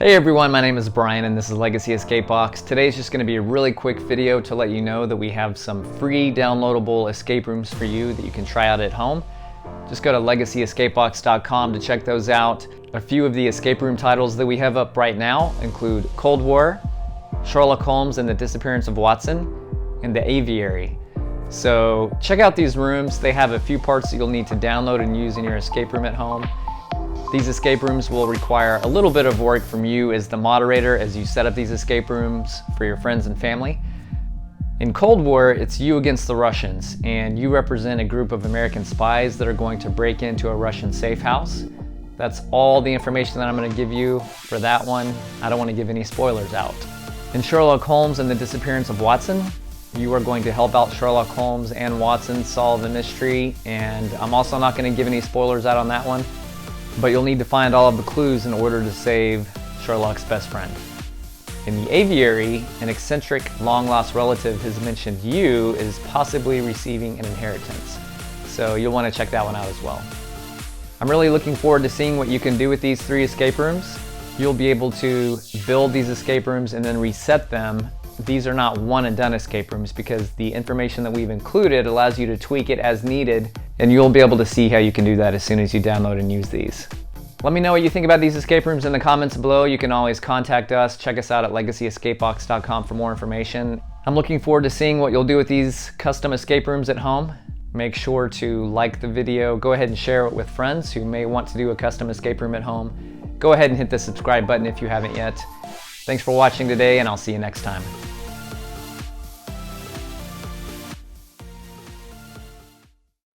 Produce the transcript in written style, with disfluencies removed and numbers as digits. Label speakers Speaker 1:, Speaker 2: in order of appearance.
Speaker 1: Hey everyone, my name is Brian and this is Legacy Escape Box. Today is just going to be a really quick video to let you know that we have some free downloadable escape rooms for you that you can try out at home. Just go to legacyescapebox.com to check those out. A few of the escape room titles that we have up right now include Cold War, Sherlock Holmes and the Disappearance of Watson, and the Aviary. So check out these rooms. They have a few parts that you'll need to download and use in your escape room at home. These escape rooms will require a little bit of work from you as the moderator as you set up these escape rooms for your friends and family. In Cold War, it's you against the Russians, and you represent a group of American spies that are going to break into a Russian safe house. That's all the information that I'm going to give you for that one. I don't want to give any spoilers out. In Sherlock Holmes and the Disappearance of Watson, you are going to help out Sherlock Holmes and Watson solve the mystery, and I'm also not going to give any spoilers out on that one. But you'll need to find all of the clues in order to save Sherlock's best friend. In the Aviary, an eccentric, long-lost relative has mentioned you is possibly receiving an inheritance. So you'll want to check that one out as well. I'm really looking forward to seeing what you can do with these three escape rooms. You'll be able to build these escape rooms and then reset them. These are not one and done escape rooms because the information that we've included allows you to tweak it as needed, and you'll be able to see how you can do that as soon as you download and use these. Let me know what you think about these escape rooms in the comments below. You can always contact us. Check us out at legacyescapebox.com for more information. I'm looking forward to seeing what you'll do with these custom escape rooms at home. Make sure to like the video. Go ahead and share it with friends who may want to do a custom escape room at home. Go ahead and hit the subscribe button if you haven't yet. Thanks for watching today, and I'll see you next time.